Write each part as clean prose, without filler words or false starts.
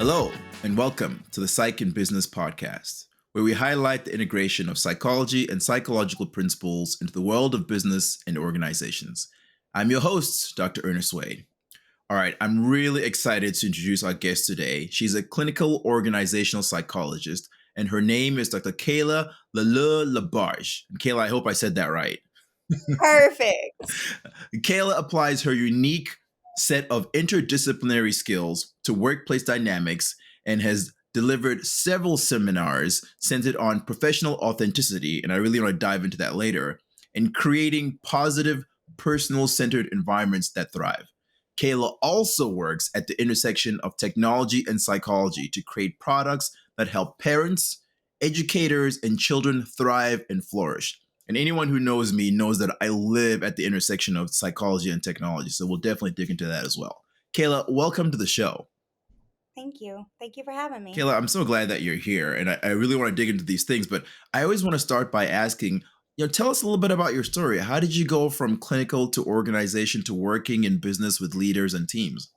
Hello, and welcome to the Psych and Business Podcast, where we highlight the integration of psychology and psychological principles into the world of business and organizations. I'm your host, Dr. Ernest Wayde. All right, I'm really excited to introduce our guest today. She's a clinical organizational psychologist, and her name is Dr. Kayla LeLeux-LaBarge. And Kayla, I hope I said that right. Perfect. Kayla applies her unique set of interdisciplinary skills to workplace dynamics and has delivered several seminars centered on professional authenticity, and I really want to dive into that later, and creating positive, personal-centered environments that thrive. Kayla also works at the intersection of technology and psychology to create products that help parents, educators, and children thrive and flourish. And anyone who knows me knows that I live at the intersection of psychology and technology. So we'll definitely dig into that as well. Kayla, welcome to the show. Thank you. Thank you for having me. Kayla, I'm so glad that you're here. And I really want to dig into these things. But I always want to start by asking, tell us a little bit about your story. How did you go from clinical to organization to working in business with leaders and teams?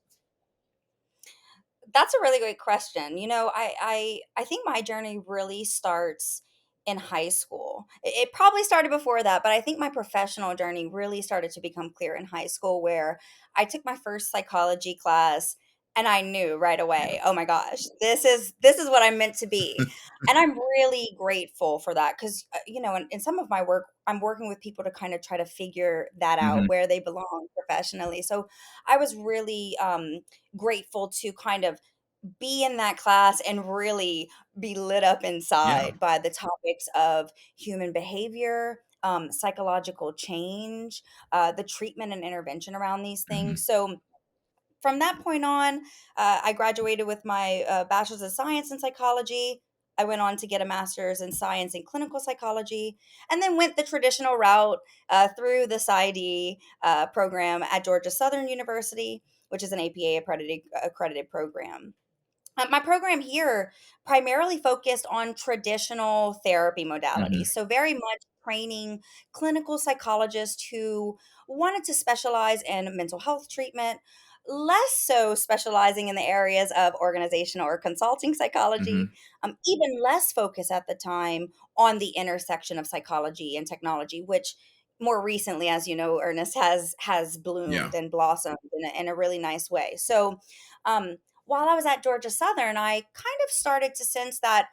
That's a really great question. I think my journey really starts in high school. It probably started before that, but I think my professional journey really started to become clear in high school, where I took my first psychology class and I knew right Yeah. away, oh my gosh, this is what I'm meant to be. And I'm really grateful for that because in some of my work, I'm working with people to kind of try to figure that Hmm. out, where they belong professionally. So I was really grateful to kind of be in that class and really be lit up Yeah. inside by the topics of human behavior, psychological change, the treatment and intervention around these Hmm. things. So from that point on, I graduated with my bachelor's of science in psychology. I went on to get a master's in science and clinical psychology, and then went the traditional route through the PsyD program at Georgia Southern University, which is an APA accredited program. My program here primarily focused on traditional therapy modalities. Hmm. So, very much training clinical psychologists who wanted to specialize in mental health treatment, less so specializing in the areas of organizational or consulting psychology, Hmm. even less focus at the time on the intersection of psychology and technology, which more recently, as you know, Ernest, has Yeah. bloomed and blossomed in a really nice way. So, um, while I was at Georgia Southern, I kind of started to sense that,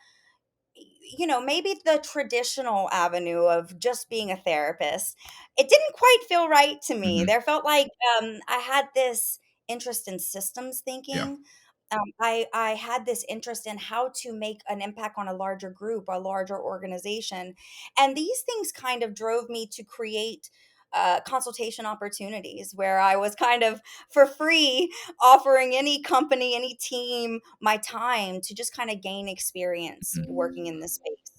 maybe the traditional avenue of just being a therapist, it didn't quite feel right to me. Hmm. There felt like I had this interest in systems Yeah. thinking. I had this interest in how to make an impact on a larger group, a larger organization. And these things kind of drove me to create consultation opportunities where I was kind of for free offering any company, any team my time to just kind of gain experience Hmm. working in this space.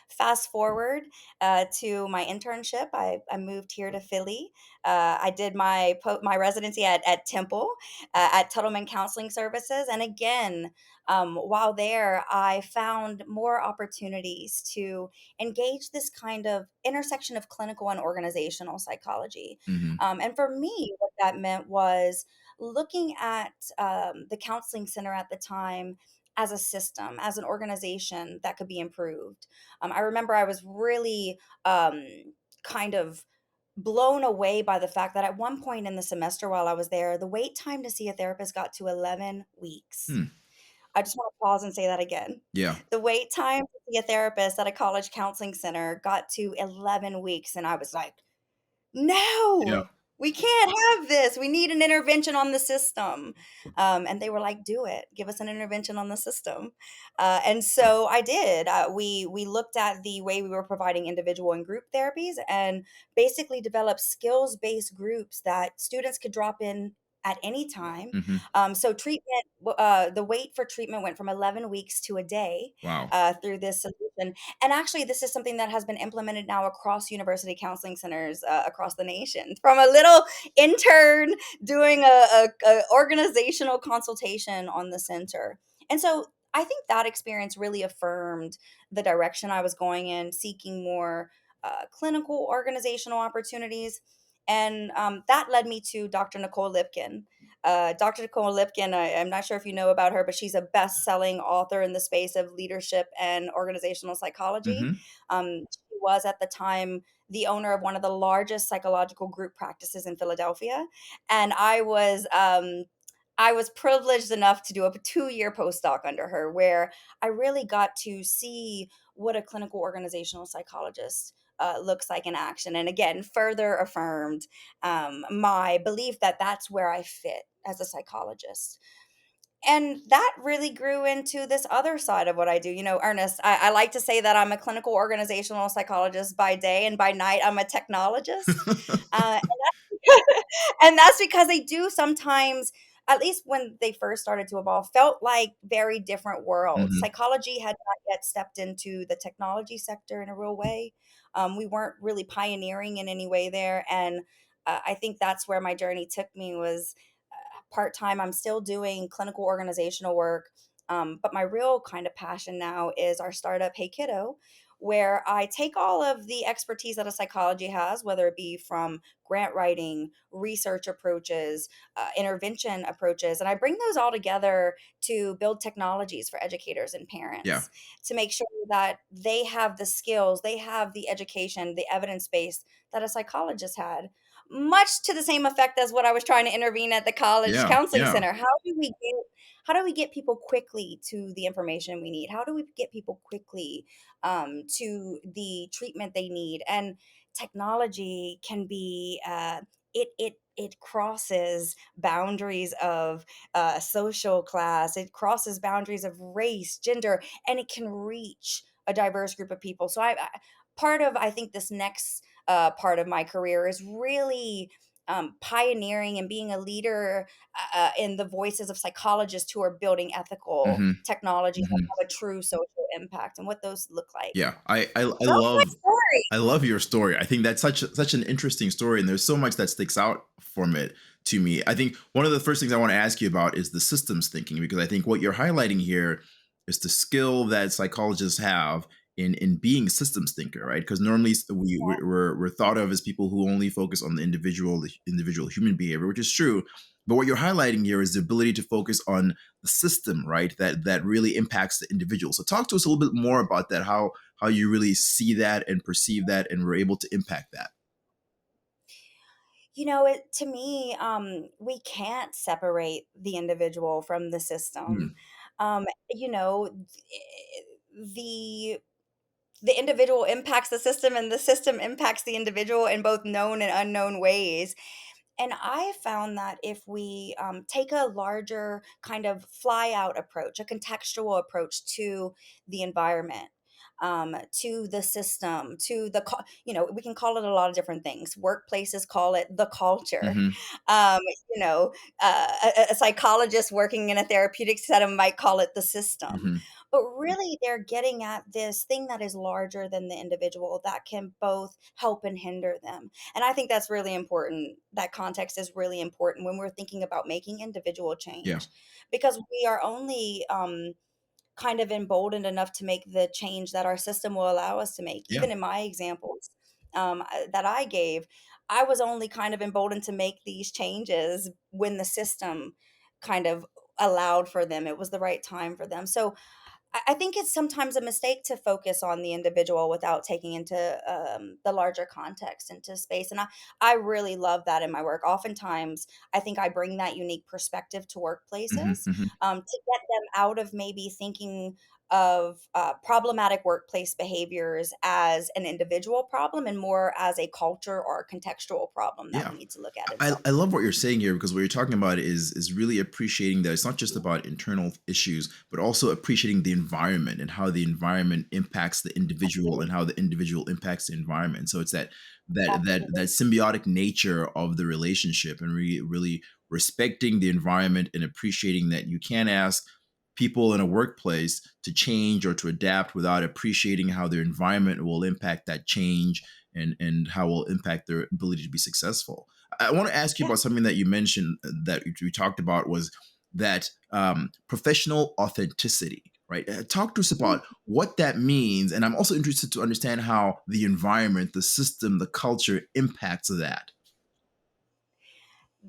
Fast forward to my internship, I moved here to Philly. I did my residency at Temple at Tuttleman Counseling Services, and again, while there, I found more opportunities to engage this kind of intersection of clinical and organizational psychology. Hmm. And for me, what that meant was looking at the counseling center at the time as a system, as an organization that could be improved. I remember I was really kind of blown away by the fact that at one point in the semester while I was there, the wait time to see a therapist got to 11 weeks. Hmm. I just want to pause and say that again. Yeah. The wait time to see a therapist at a college counseling center got to 11 weeks. And I was like, Yeah. no, we can't have this. We need an intervention on the system. And they were like, do it. Give us an intervention on the system. And so I did. We looked at the way we were providing individual and group therapies and basically developed skills based groups that students could drop in at any time. Hmm. So the wait for treatment went from 11 weeks to a day Wow. through this solution. And actually, this is something that has been implemented now across university counseling centers across the nation. From a little intern doing a organizational consultation on the center. And so I think that experience really affirmed the direction I was going in, seeking more clinical organizational opportunities. And that led me to Dr. Nicole Lipkin. Dr. Nicole Lipkin, I'm not sure if you know about her, but she's a best-selling author in the space of leadership and organizational psychology. Hmm. She was at the time the owner of one of the largest psychological group practices in Philadelphia, and I was privileged enough to do a 2-year postdoc under her, where I really got to see what a clinical organizational psychologist looks like in action, and again, further affirmed my belief that that's where I fit as a psychologist. And that really grew into this other side of what I do. You know, Ernest, I like to say that I'm a clinical organizational psychologist by day, and by night, I'm a technologist. And that's because they do sometimes, at least when they first started to evolve, felt like very different worlds. Hmm. Psychology had not yet stepped into the technology sector in a real way. We weren't really pioneering in any way there, and I think that's where my journey took me. Was part time. I'm still doing clinical organizational work, but my real kind of passion now is our startup, Hey Kiddo, where I take all of the expertise that a psychology has, whether it be from grant writing, research approaches, intervention approaches, and I bring those all together to build technologies for educators and Yeah. parents to make sure that they have the skills, they have the education, the evidence base that a psychologist had, much to the same effect as what I was trying to intervene at the college Yeah. counseling Yeah. center. How do we get people quickly to the information we need? How do we get people quickly to the treatment they need? And technology can be it crosses boundaries of social class. It crosses boundaries of race, gender, and it can reach a diverse group of people. So part of, I think, this next part of my career is really pioneering and being a leader in the voices of psychologists who are building ethical Hmm. technologies that Hmm. have a true social impact and what those look like. Yeah. I So that's my love story. I love your story. I think that's such an interesting story, and there's so much that sticks out from it to me. I think one of the first things I want to ask you about is the systems thinking, because I think what you're highlighting here is the skill that psychologists have in being a systems thinker, right? Because normally we're thought of as people who only focus on the individual human behavior, which is true. But what you're highlighting here is the ability to focus on the system, right? That really impacts the individual. So talk to us a little bit more about that. How you really see that and perceive that and were able to impact that. You know, it to me, we can't separate the individual from the system. Mm, You know, the the individual impacts the system, and the system impacts the individual in both known and unknown ways. And I found that if we take a larger kind of fly out approach, a contextual approach to the environment, to the system, to you know, we can call it a lot of different things. Workplaces call it the culture. mhm, Um, you know, a psychologist working in a therapeutic setting might call it the system. mhm. But really, they're getting at this thing that is larger than the individual that can both help and hinder them. And I think that's really important. That context is really important when we're thinking about making individual Yeah, change, because we are only kind of emboldened enough to make the change that our system will allow us to make. yeah, Even in my examples that I gave, I was only kind of emboldened to make these changes when the system kind of allowed for them. It was the right time for them. So I think it's sometimes a mistake to focus on the individual without taking into the larger context into space. And I really love that in my work. Oftentimes, I think I bring that unique perspective to mhm, workplaces mhm. to get them out of maybe thinking of problematic workplace behaviors as an individual problem and more as a culture or a contextual problem that Yeah. we need to look at in I some. love what you're saying here, because what you're talking about is really appreciating that it's not just about internal issues, but also appreciating the environment and how the environment impacts the individual Absolutely. and how the individual impacts the environment. So it's that Absolutely. symbiotic nature of the relationship, and really respecting the environment and appreciating that you can't ask people in a workplace to change or to adapt without appreciating how their environment will impact that change, and how it will impact their ability to be successful. I want to ask you Yeah. about something that you mentioned, that we talked about, was that professional authenticity, right? Talk to us about what that means. And I'm also interested to understand how the environment, the system, the culture impacts that.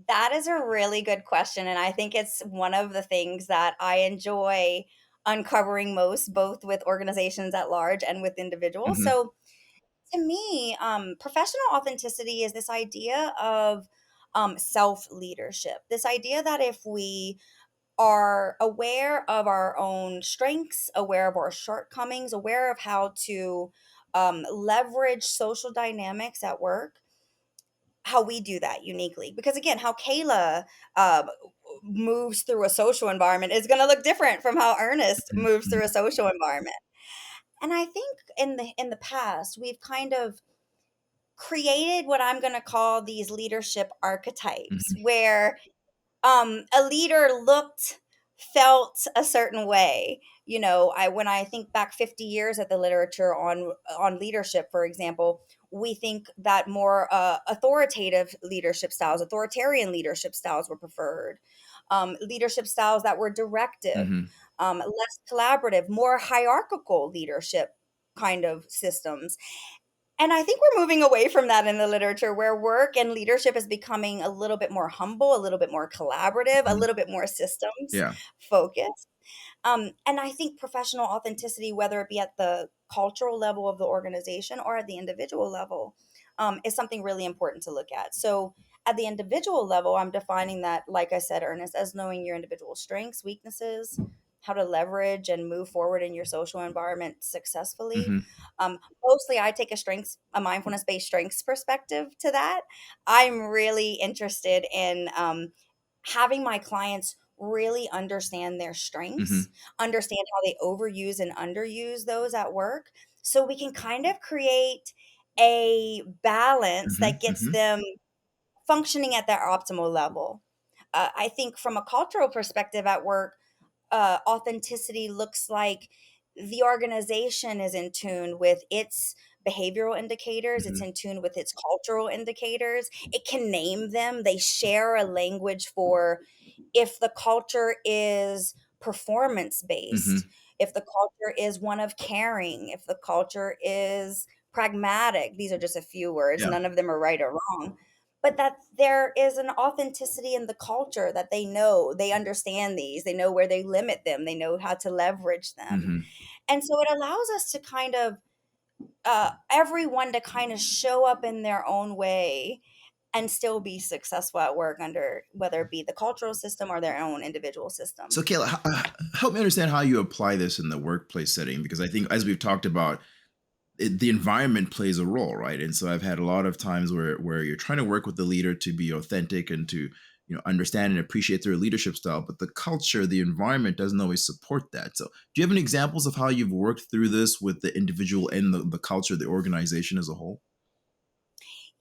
That is a really good question, and I think it's one of the things that I enjoy uncovering most, both with organizations at large and with individuals. Hmm. So, to me, professional authenticity is this idea of self leadership. This idea that if we are aware of our own strengths, aware of our shortcomings, aware of how to leverage social dynamics at work, how we do that uniquely. Because again, how Kayla uh, moves through a social environment is going to look different from how Ernest moves through a social environment. And I think in the past we've kind of created what I'm going to call these leadership archetypes, Hmm. where a leader looked, felt a certain way. I when I think back 50 years at the literature on leadership, for example, we think that more authoritative leadership styles, authoritarian leadership styles were preferred. Leadership styles that were directive, Hmm. less collaborative, more hierarchical leadership kind of systems. And I think we're moving away from that in the literature, where work and leadership is becoming a little bit more humble, a little bit more collaborative, a Hmm. little bit more systems Yeah. focused. And I think professional authenticity, whether it be at the cultural level of the organization or at the individual level, is something really important to look at. So, at the individual level, I'm defining that, like I said, Ernest, as knowing your individual strengths, weaknesses, how to leverage and move forward in your social environment successfully. Hmm. Mostly, I take a mindfulness based strengths perspective to that. I'm really interested in having my clients really understand their strengths, Hmm. understand how they overuse and underuse those at work, so we can kind of create a balance Hmm. that gets Hmm. them functioning at their optimal level. I think from a cultural perspective at work, authenticity looks like the organization is in tune with its behavioral indicators, it's Hmm. in tune with its cultural indicators. It can name them. They share a language for if the culture is performance based, Hmm. if the culture is one of caring, if the culture is pragmatic. These are just a few words, Yeah. none of them are right or wrong. But that there is an authenticity in the culture, that they know, they understand these, they know where they limit them, they know how to leverage them. Hmm. And so it allows us to kind of, everyone to kind of show up in their own way and still be successful at work under whether it be the cultural system or their own individual system. So, Kayla, help me understand how you apply this in the workplace setting, because I think, as we've talked about, the environment plays a role, right? And so I've had a lot of times where you're trying to work with the leader to be authentic and to understand and appreciate their leadership style, but the culture, the environment doesn't always support that. So, do you have any examples of how you've worked through this with the individual and the culture, the organization as a whole?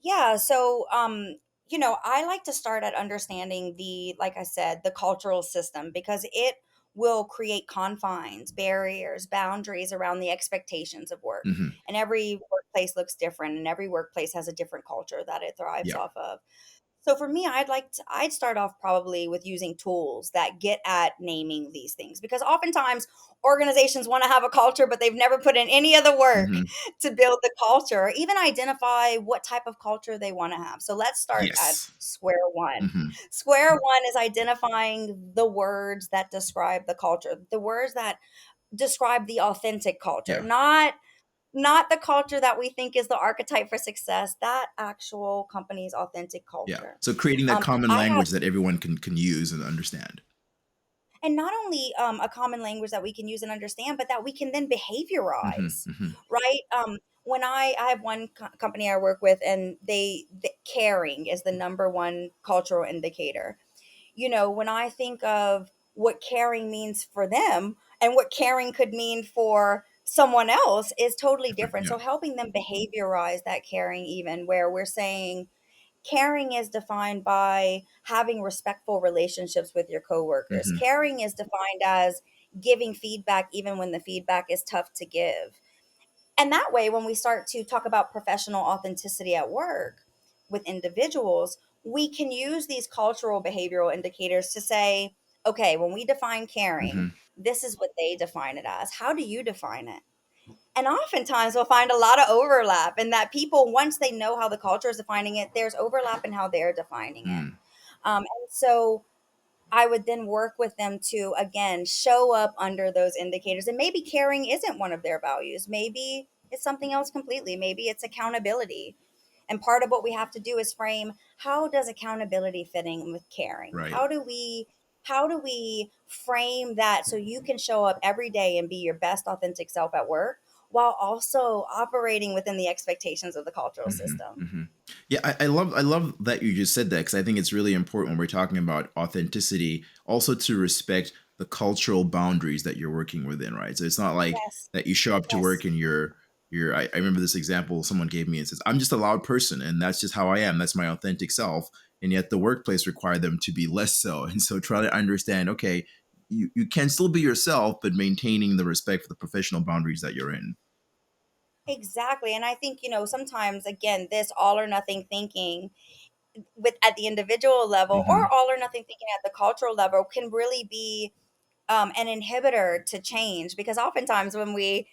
Yeah, so I like to start at understanding the, like I said, the cultural system, because it will create confines, barriers, boundaries around the expectations of work. Hmm. And every workplace looks different, and every workplace has a different culture that it thrives Yeah. off of. So for me, I'd start off probably with using tools that get at naming these things, because oftentimes organizations want to have a culture, but they've never put in any of the work Hmm. to build the culture or even identify what type of culture they want to have. So let's start at Yes. square one. Hmm. Square one is identifying the words that describe the culture, the words that describe the authentic culture, Yeah. not the culture that we think is the archetype for success, that actual company's authentic Yeah. culture. So creating that common I have, language that everyone can use and understand. and not only a common language that we can use and understand, but that we can then Hmm. behaviorize, Hmm. right? When I have one company I work with, and the caring is the number one cultural indicator. When I think of what caring means for them and what caring could mean for someone else is totally Different. different. Yeah. So helping them behaviorize that caring, even where we're saying caring is defined by having respectful relationships with your coworkers. Hmm. Caring is defined as giving feedback even when the feedback is tough to give. And that way, when we start to talk about professional authenticity at work with individuals, we can use these cultural behavioral indicators to say, okay, when we define caring, Hmm. this is what they define it as. How do you define it? And oftentimes we'll find a lot of overlap in that people, once they know how the culture is defining it, there's overlap in how they're defining it. Mm. And so I would then work with them to, again, show up under those indicators. And maybe caring isn't one of their values. Maybe it's something else completely. Maybe it's accountability. And part of what we have to do is frame, how does accountability fit in with caring? Right. How do we frame that so you can show up every day and be your best authentic self at work while also operating within the expectations of the cultural Hmm. system? Hmm. Yeah, I love that you just said that, because I think it's really important when we're talking about authenticity, also to respect the cultural boundaries that you're working within, right? So it's not like Yes. that you show up to Yes. work and I remember this example someone gave me, and says, I'm just a loud person and that's just how I am. That's my authentic self. And yet the workplace required them to be less so. And so try to understand, okay, you can still be yourself, but maintaining the respect for the professional boundaries that you're in. Exactly. And I think, sometimes, again, this all or nothing thinking with at the individual level, or Hmm. all or nothing thinking at the cultural level, can really be an inhibitor to change, because oftentimes when we're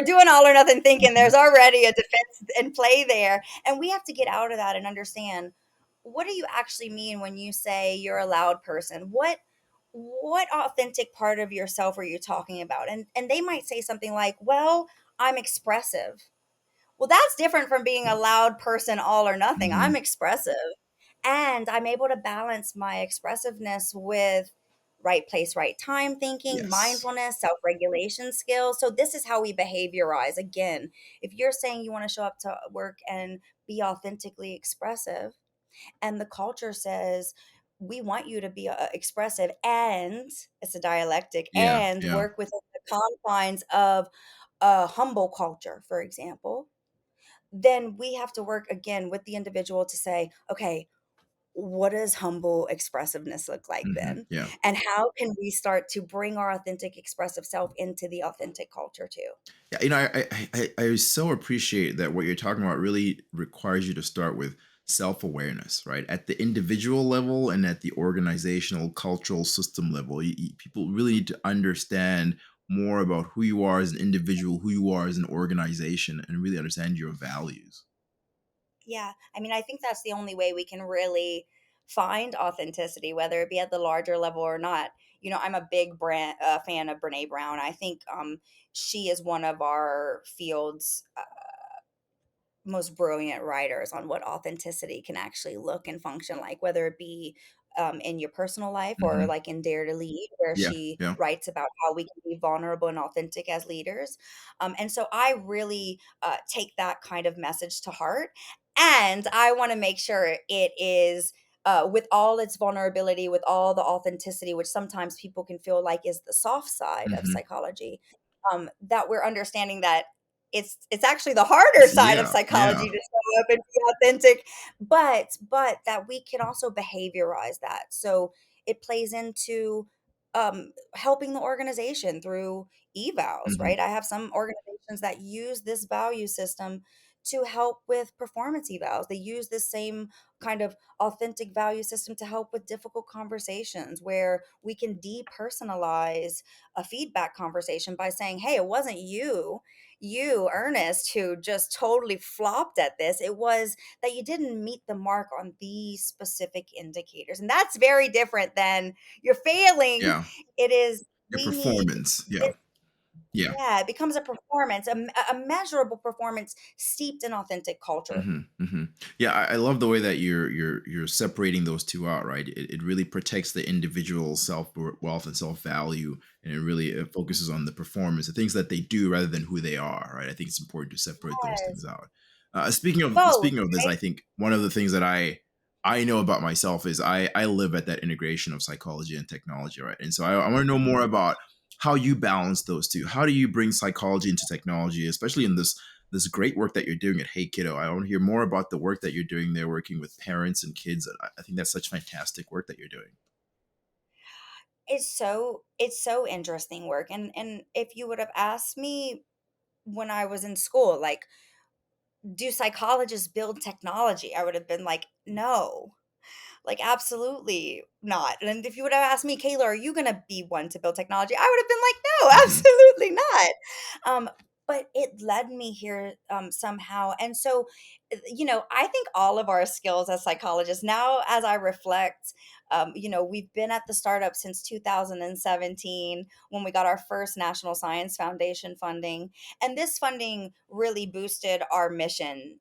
doing all or nothing thinking, Hmm. there's already a defense in play there, and we have to get out of that and understand, what do you actually mean when you say you're a loud person? What authentic part of yourself are you talking about? And they might say something like, well, I'm expressive. Well, that's different from being a loud person, all or nothing. I'm Hmm. expressive, and I'm able to balance my expressiveness with right place, right time thinking, Yes. mindfulness, self regulation skills. So, this is how we behaviorize. Again, if you're saying you want to show up to work and be authentically expressive, and the culture says, we want you to be expressive, and it's a dialectic, Yeah. and Yeah. work within the confines of a humble culture, for example, then we have to work again with the individual to say, okay, what does humble expressive look like Hmm. then? Yeah. And how can we start to bring our authentic expressive self into the authentic culture too? Yeah, I so appreciate that what you're talking about really requires you to start with self-awareness, right? At the individual level and at the organizational cultural system level, people really need to understand more about who you are as an individual, who you are as an organization, and really understand your values. Yeah. I mean, I think that's the only way we can really find authenticity, whether it be at the larger level or not. I'm a big fan of Brene Brown. I think she is one of our field's most brilliant writers on what authenticity can actually look and function like, whether it be in your personal life or Hmm. like in Dare to Lead, where Yeah. she Yeah. writes about how we can be vulnerable and authentic as leaders. And so I really take that kind of message to heart. And I want to make sure it is. With all its vulnerability, with all the authenticity, which sometimes people can feel like is the soft side of Hmm. psychology, that we're understanding that it's actually the harder side of Yeah. Yeah. psychology to show up and be authentic, but that we can also behaviorize that. So it plays into helping the organization through evals, Hmm. right? I have some organizations that use this value system to help with performance evals. They use this same kind of authentic value system to help with difficult conversations, where we can depersonalize a feedback conversation by saying, hey, it wasn't Ernest, who just totally flopped at this. It was that you didn't meet the mark on these specific indicators. And that's very different than you're failing. Yeah. It is, Your we need performance. Yeah. this. Yeah. Yeah, it becomes a performance, a measurable performance steeped in authentic culture. Hmm. Hmm. Yeah, I love the way that you're separating those two out, right? It really protects the individual self wealth and self value, and it focuses on the performance, the things that they do rather than who they are, right? I think it's important to separate those things Yes. out. Speaking of this, Both, I think one of the things that I know about myself is I live at that integration of psychology and technology, right? And so I want to know more right? about how you balance those two. How do you bring psychology into technology, especially in this great work that you're doing at Hey Kiddo? I want to hear more about the work that you're doing there, working with parents and kids. I think that's such fantastic work that you're doing. It's so interesting work. And if you would have asked me when I was in school, like, do psychologists build technology? I would have been like, no, like, absolutely not. And if you would have asked me, Kayla, are you going to be one to build technology? I would have been like, no, Hmm. absolutely not. but it led me here somehow. And so, I think all of our skills as psychologists, now as I reflect, we've been at the startup since 2017 when we got our first National Science Foundation funding. And this funding really boosted our mission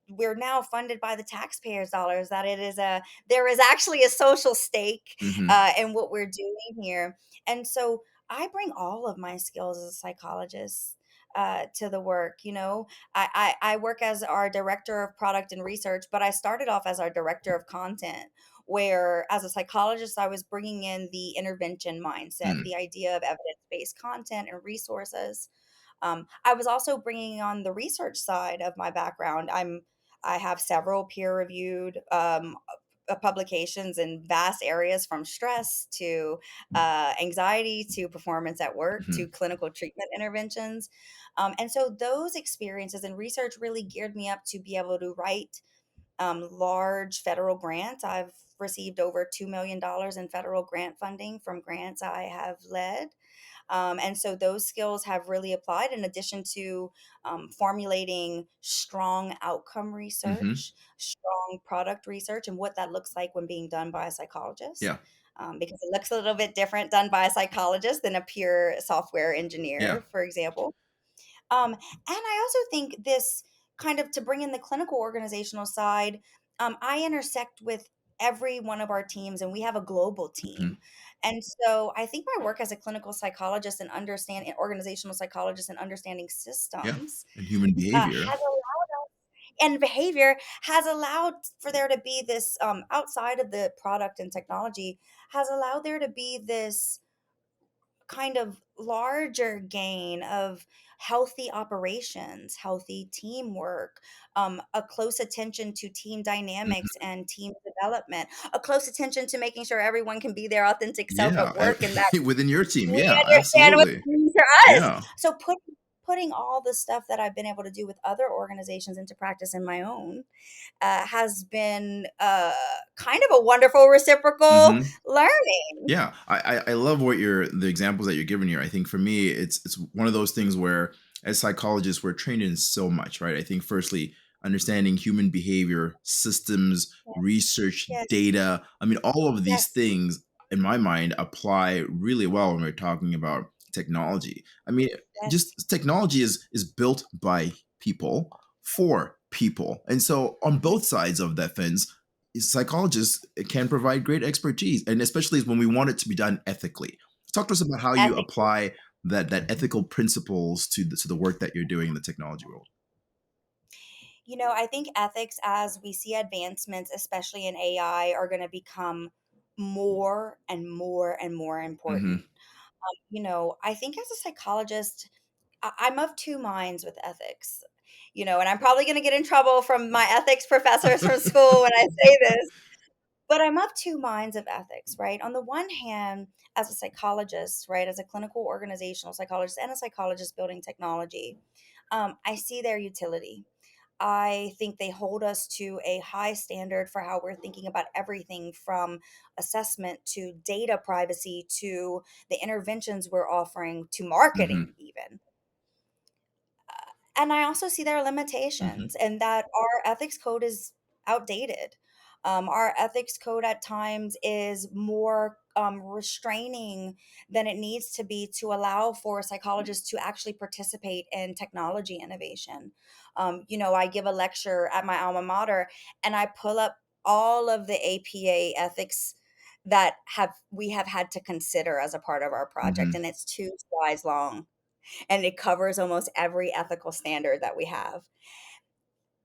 we're now funded by the taxpayers' dollars, that there is actually a social stake Hmm. in what we're doing here. And so I bring all of my skills as a psychologist to the work. I work as our director of product and research, but I started off as our director of content, where as a psychologist, I was bringing in the intervention mindset, the idea of evidence based content and resources. I was also bringing on the research side of my background. I have several peer reviewed publications in vast areas, from stress to anxiety to performance at work to Hmm. clinical treatment interventions. And so those experiences and research really geared me up to be able to write large federal grants. I've received over $2 million in federal grant funding from grants I have led. And so those skills have really applied, in addition to formulating strong outcome Hmm. research, strong product research, and what that looks like when being done by a psychologist. Yeah. Because it looks a little bit different done by a psychologist than a pure software Yeah. engineer, for example. And I also think this, kind of to bring in the clinical organizational side, I intersect with every one of our teams, and we have a global Hmm. team. And so I think my work as a clinical psychologist and organizational psychologist and understanding Yeah. systems And human behavior. has allowed us, and behavior has allowed for there to be this, outside of the product and technology, has allowed there to be this kind of larger gain of healthy operations, healthy teamwork, a close attention to team dynamics Mhm. and team development, a close attention to making sure everyone can be their authentic self Yeah. at work, and that Within your team. we Yeah. understand what Absolutely. it means for us. Yeah. So putting all the stuff that I've been able to do with other organizations into practice in my own has been kind of a wonderful reciprocal Hmm. learning. Yeah, I love the examples that you're giving here. I think for me, it's one of those things where as psychologists we're trained in so much, right? I think firstly understanding human behavior, systems, research, Yes, data. I mean, all of these yes, things in my mind apply really well when we're talking about technology. I mean, yes. just technology is built by people for people, and so on Mhm. both sides of that fence psychologists can provide great expertise, and especially when we want it to be done ethically. Talk to us about how you Ethically. apply that ethical principles to the work that you're doing in the technology world. I think ethics, as we see advancements, especially in AI, are going to become more and more and more Hmm. important. I think as a psychologist, I'm of two minds with ethics. And I'm probably going to get in trouble from my ethics professors from school when I say this, but I'm of two minds of ethics, right? On the one hand, as a psychologist, right, as a clinical organizational psychologist and a psychologist building technology, I see their utility. I think they hold us to a high standard for how we're thinking about everything from assessment to data privacy to the interventions we're offering to Hmm. marketing, even. And I also see their Hmm. limitations, and that our ethics code is outdated. Our ethics code at times is more restraining than it needs to be to allow for psychologists to actually participate in technology innovation. I give a lecture at my alma mater, and I pull up all of the APA ethics that have we have had to consider as a part of our project, Hmm. and it's 2 slides long, and it covers almost every ethical standard that we have.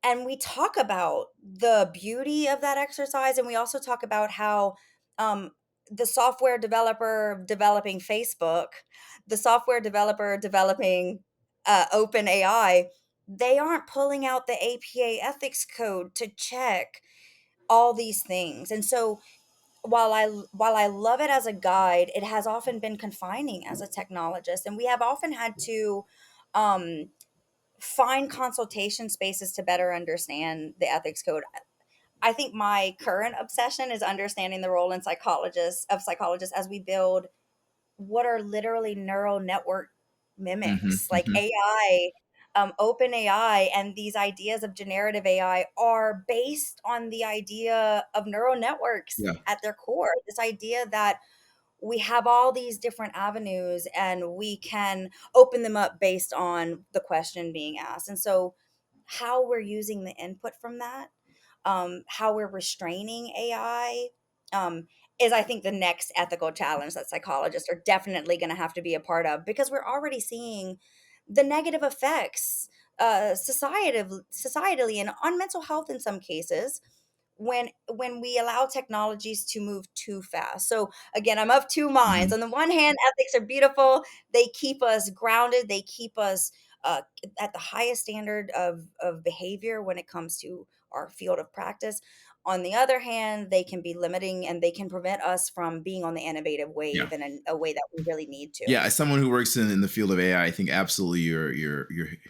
And we talk about the beauty of that exercise, and we also talk about how um, the software developer developing Facebook, the software developer developing Open AI, they aren't pulling out the APA ethics code to check all these things. And so while I love it as a guide, it has often been confining as a technologist, and we have often had to um, find consultation spaces to better understand the ethics code. I think my current obsession is understanding the role in psychologists as we build what are literally neural network Hmm. mimics. Like Hmm. AI, open AI, and these ideas of generative AI are based on the idea of neural networks Yeah. at their core. This idea that we have all these different avenues and we can open them up based on the question being asked. And so, how we're using the input from that, how we're restraining AI, um, is, I think, the next ethical challenge that psychologists are definitely going to have to be a part of, because we're already seeing the negative effects, societally and on mental health in some cases, when we allow technologies to move too fast. So again, I'm of two minds. Hmm. On the one hand, ethics are beautiful. They keep us grounded. They keep us uh, at the highest standard of behavior when it comes to our field of practice. On the other hand, they can be limiting and they can prevent us from being on the innovative Yeah. wave in a way that we really need to. Yeah, as someone who works in the field of AI, I think absolutely you're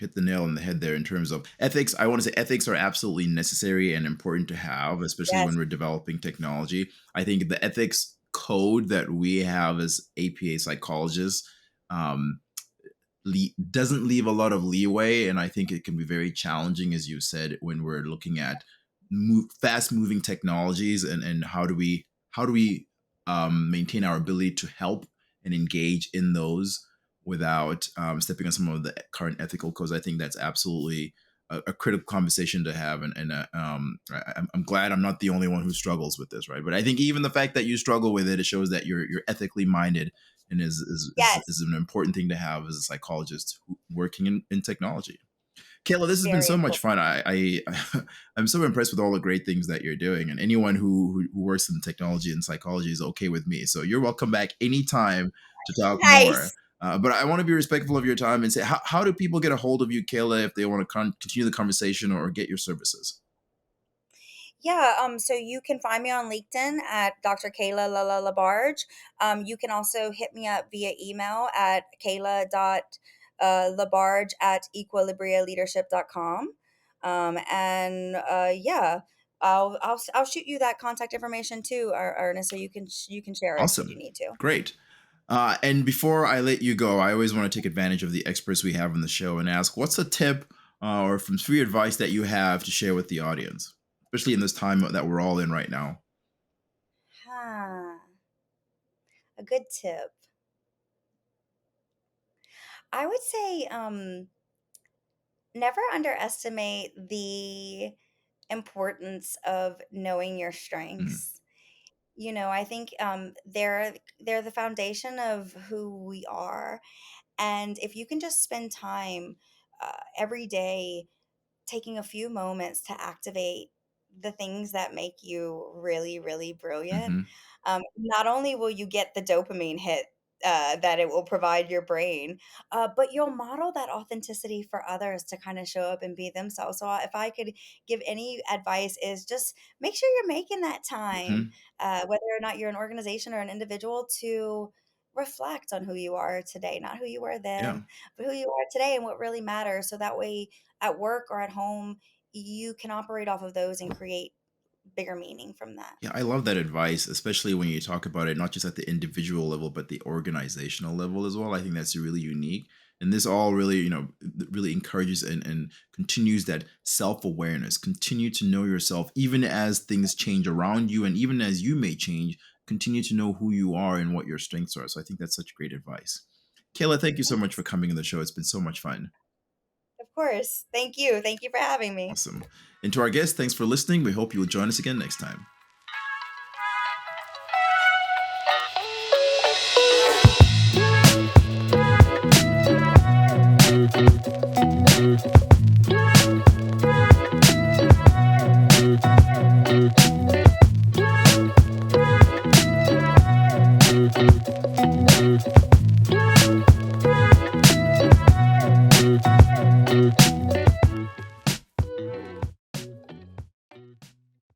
hit the nail on the head there in terms of ethics. I want to say ethics are absolutely necessary and important to have, especially when Yes, we're developing technology. I think the ethics code that we have as APA psychologists um, doesn't leave a lot of leeway, and I think it can be very challenging, as you said, when we're looking at fast moving technologies, and how do we maintain our ability to help and engage in those without stepping on some of the current ethical codes. I think that's absolutely a critical conversation to have, I'm glad I'm not the only one who struggles with this, right? But I think even the fact that you struggle with it shows that you're ethically minded, and is yes, an important thing to have as a psychologist working in technology. Kayla, this has been very so much important. fun. I'm so impressed with all the great things that you're doing, and anyone who works in technology and psychology is okay with me. So you're welcome back anytime to talk more. Nice. But I want to be respectful of your time and say, how do people get a hold of you, Kayla, if they want to continue the conversation or get your services? Yeah, so you can find me on LinkedIn at Dr. Kayla LeLeux-LaBarge. You can also hit me up via email at kayla.labarge at equilibrialeadership.com. And yeah, I'll shoot you that contact information too, Ernest, so you can share it should you Awesome. need to. Great. And before I let you go, I always want to take advantage of the experts we have on the show and ask, what's a tip or some free advice that you have to share with the audience, especially in this time that we're all in right now? Huh, a good tip. I would say never underestimate the importance of knowing your Mm, strengths. I think they're the foundation of who we are, and if you can just spend time every day taking a few moments to activate the things that make you really, really brilliant, hmm. not only will you get the dopamine hit that it will provide your brain, but you'll model that authenticity for others to kind of show up and be themselves. So, if I could give any advice, is just make sure you're making that time, Hmm. whether or not you're an organization or an individual, to reflect on who you are today, not who you were Yeah. then, but who you are today and what really matters. So that way, at work or at home, you can operate off of those and create bigger meaning from that. Yeah, I love that advice, especially when you talk about it not just at the individual level, but the organizational level as well. I think that's really unique. And this all really, really encourages and continues that self awareness. Continue to know yourself, even as things change around you, and even as you may change. Continue to know who you are and what your strengths are. So I think that's such great advice. Kayla, thank you so much for Thanks. coming on the show. It's been so much fun. Of course. Thank you. Thank you for having me. Awesome. And to our guests, thanks for listening. We hope you will join us again next time.